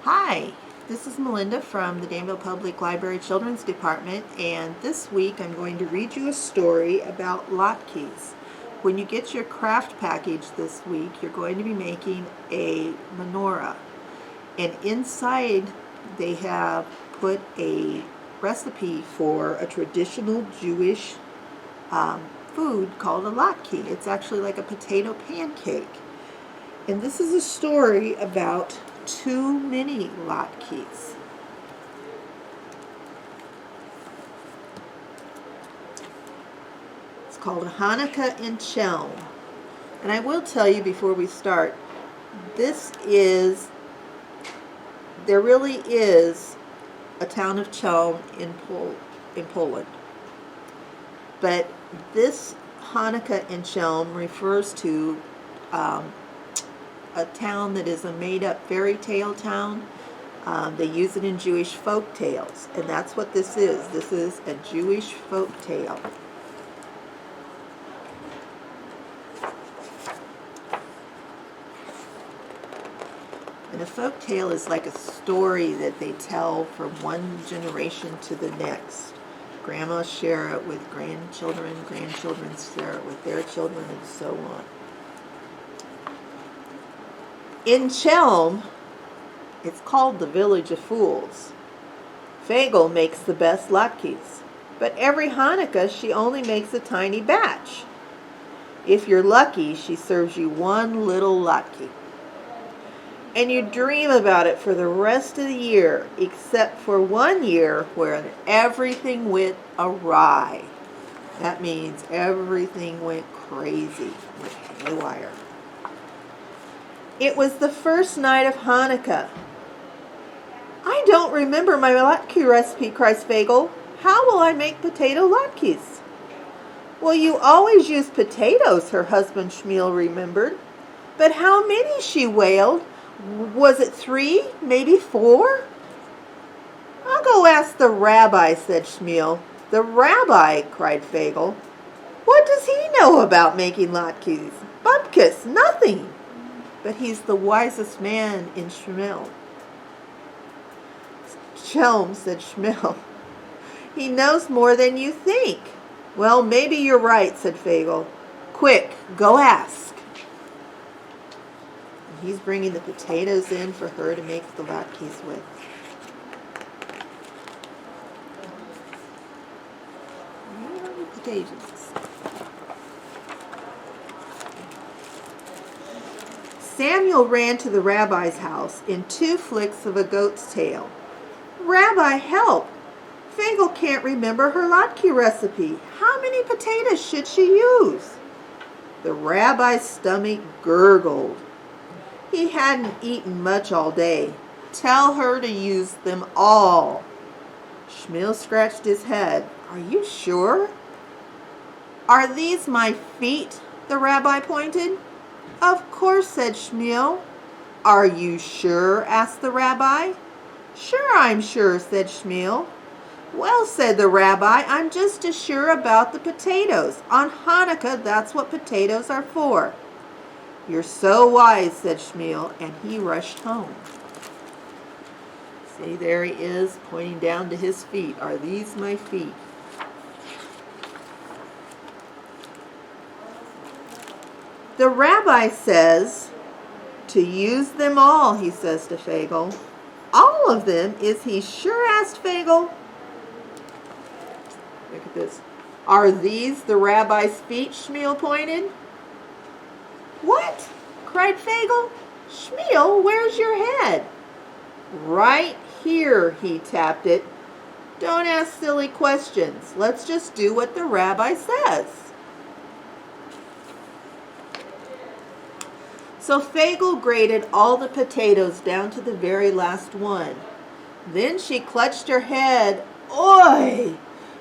Hi, this is Melinda from the Danville Public Library Children's Department, and this week I'm going to read you a story about latkes. When you get your craft package this week, you're going to be making a menorah, and inside they have put a recipe for a traditional Jewish food called a latke. It's actually like a potato pancake. And this is a story about Too Many Latkes. It's called Hanukkah in Chelm. And I will tell you before we start, there really is a town of Chelm in Poland. But this Hanukkah in Chelm refers to a town that is a made-up fairy tale town. They use it in Jewish folk tales, and that's what this is. This is a Jewish folk tale. And a folk tale is like a story that they tell from one generation to the next. Grandma share it with grandchildren, grandchildren share it with their children, and so on. In Chelm, it's called the Village of Fools. Fagel makes the best latkes, but every Hanukkah she only makes a tiny batch. If you're lucky, she serves you one little latke. And you dream about it for the rest of the year, except for 1 year when everything went awry. That means everything went crazy, went haywire. It was the first night of Hanukkah. I don't remember my latke recipe, cries Fagel. How will I make potato latkes? Well, you always use potatoes, her husband Shmuel remembered. But how many, she wailed. Was it 3, maybe 4? I'll go ask the rabbi, said Shmuel. The rabbi, cried Fagel. What does he know about making latkes? Bupkis, nothing. But he's the wisest man in Chelm, said Shmuel. He knows more than you think. Well, maybe you're right, said Fagel. Quick, go ask. And he's bringing the potatoes in for her to make the latkes with. Potatoes. Samuel ran to the rabbi's house in 2 flicks of a goat's tail. Rabbi, help! Fagel can't remember her latke recipe. How many potatoes should she use? The rabbi's stomach gurgled. He hadn't eaten much all day. Tell her to use them all. Shmuel scratched his head. Are you sure? Are these my feet? The rabbi pointed. Of course, said Shmuel. Are you sure? Asked the rabbi. Sure, I'm sure, said Shmuel. Well, said the rabbi, I'm just as sure about the potatoes. On Hanukkah, that's what potatoes are for. You're so wise, said Shmuel, and he rushed home. See, there he is, pointing down to his feet. Are these my feet? The rabbi says to use them all, he says to Fagel. All of them? Is he sure? Asked Fagel. Look at this. Are these the rabbi's feet? Shmuel pointed. What? Cried Fagel. Shmuel, where's your head? Right here, he tapped it. Don't ask silly questions. Let's just do what the rabbi says. So Fagel grated all the potatoes down to the very last one. Then she clutched her head. Oi!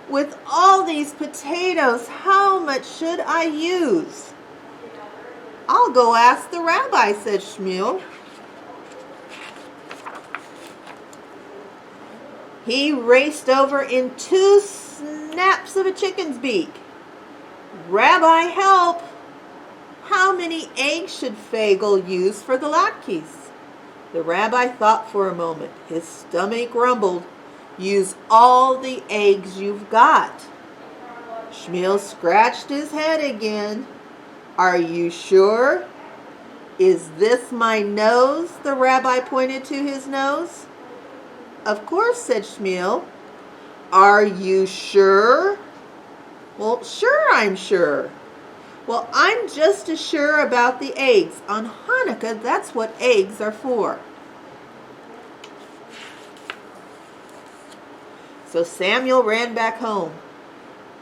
With all these potatoes, how much should I use? I'll go ask the rabbi, said Shmuel. He raced over in 2 snaps of a chicken's beak. Rabbi, help! How many eggs should Fagel use for the latkes? The rabbi thought for a moment. His stomach grumbled. Use all the eggs you've got. Shmuel scratched his head again. Are you sure? Is this my nose? The rabbi pointed to his nose. Of course, said Shmuel. Are you sure? Well, sure, I'm sure. Well, I'm just as sure about the eggs. On Hanukkah, that's what eggs are for. So Samuel ran back home.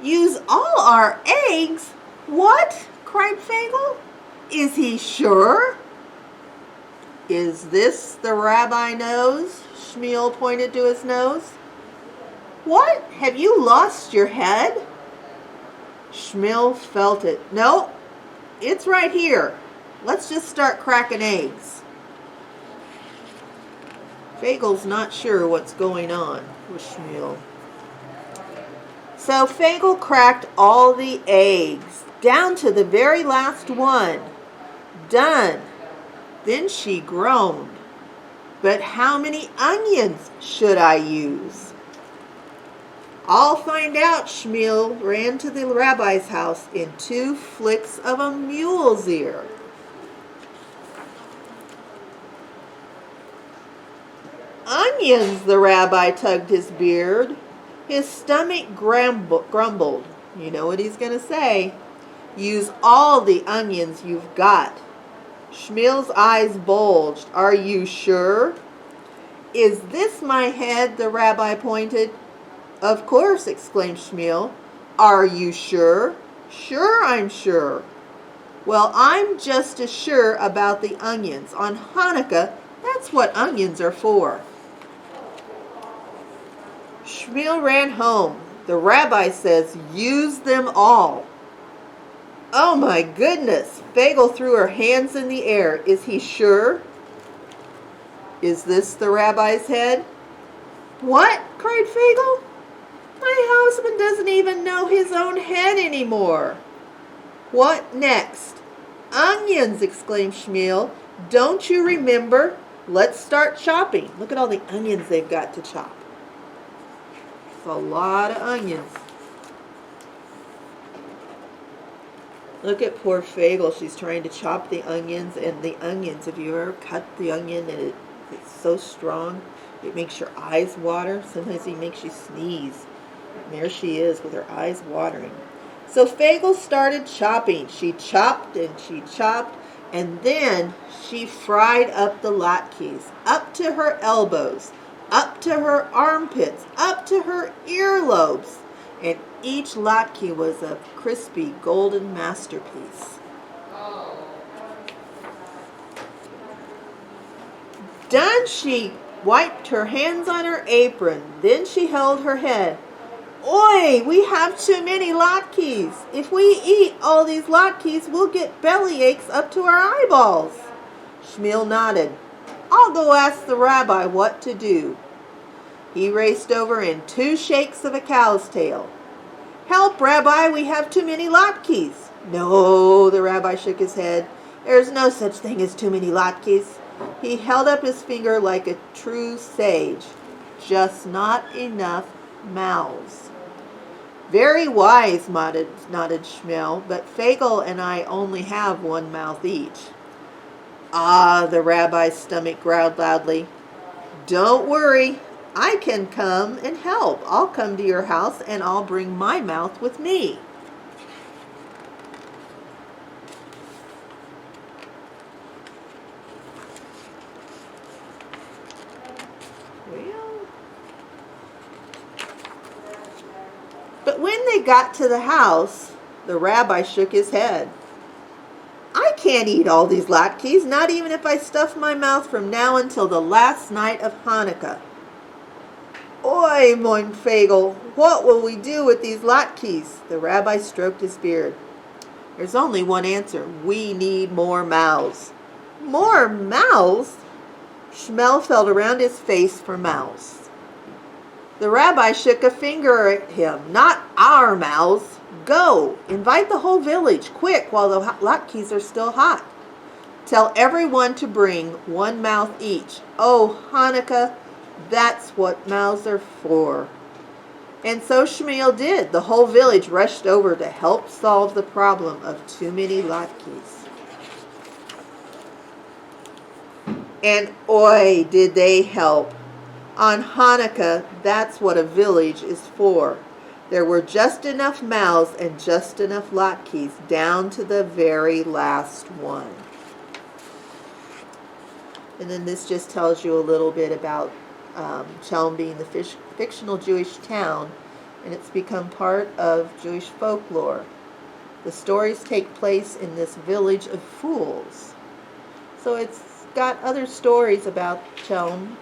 Use all our eggs? What? Cried Fagel. Is he sure? Is this the rabbi nose? Shmuel pointed to his nose. What? Have you lost your head? Shmuel felt it. No, it's right here. Let's just start cracking eggs. Fagel's not sure what's going on with Shmuel. So Fagel cracked all the eggs, down to the very last one. Done. Then she groaned. But how many onions should I use? I'll find out. Shmuel ran to the rabbi's house in 2 flicks of a mule's ear. Onions, the rabbi tugged his beard. His stomach grumbled. You know what he's going to say. Use all the onions you've got. Shmuel's eyes bulged. Are you sure? Is this my head? The rabbi pointed. Of course, exclaimed Shmuel. Are you sure? Sure, I'm sure. Well, I'm just as sure about the onions. On Hanukkah, that's what onions are for. Shmuel ran home. The rabbi says, use them all. Oh my goodness! Fagel threw her hands in the air. Is he sure? Is this the rabbi's head? What? Cried Fagel. My husband doesn't even know his own head anymore. What next? Onions, exclaimed Shmuel. Don't you remember? Let's start chopping. Look at all the onions they've got to chop. It's a lot of onions. Look at poor Fagel. She's trying to chop the onions, and the onions, if you ever cut the onion and it's so strong, it makes your eyes water. Sometimes it makes you sneeze. And there she is with her eyes watering. So Fagel started chopping. She chopped and she chopped, and then she fried up the latkes, up to her elbows, up to her armpits, up to her earlobes. And each latke was a crispy golden masterpiece. Done, she wiped her hands on her apron. Then she held her head. Oi, we have too many latkes. If we eat all these latkes, we'll get belly aches up to our eyeballs. Shmuel nodded. I'll go ask the rabbi what to do. He raced over in 2 shakes of a cow's tail. Help, Rabbi, we have too many latkes. No, the rabbi shook his head. There's no such thing as too many latkes. He held up his finger like a true sage. Just not enough mouths. Very wise, nodded Shmuel, but Fagel and I only have 1 mouth each. Ah, the rabbi's stomach growled loudly. Don't worry. I can come and help. I'll come to your house and I'll bring my mouth with me. But when they got to the house, the rabbi shook his head. I can't eat all these latkes, not even if I stuff my mouth from now until the last night of Hanukkah. Oi, moaned Fagel, what will we do with these latkes? The rabbi stroked his beard. There's only one answer. We need more mouths. More mouths? Shmuel felt around his face for mouths. The rabbi shook a finger at him. Not our mouths. Go, invite the whole village, quick, while the latkes are still hot. Tell everyone to bring one mouth each. Oh, Hanukkah, that's what mouths are for. And so Shmuel did. The whole village rushed over to help solve the problem of too many latkes. And oi, did they help. On Hanukkah, that's what a village is for. There were just enough mouths and just enough latkes, down to the very last one. And then this just tells you a little bit about Chelm being the fictional Jewish town, and it's become part of Jewish folklore. The stories take place in this village of fools. So it's got other stories about Chelm,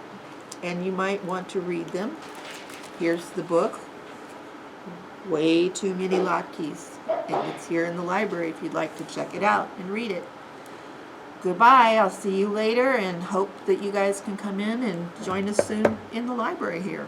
and you might want to read them. Here's the book, Way Too Many Latkes, and it's here in the library if you'd like to check it out and read it. Goodbye. I'll see you later, and hope that you guys can come in and join us soon in the library here.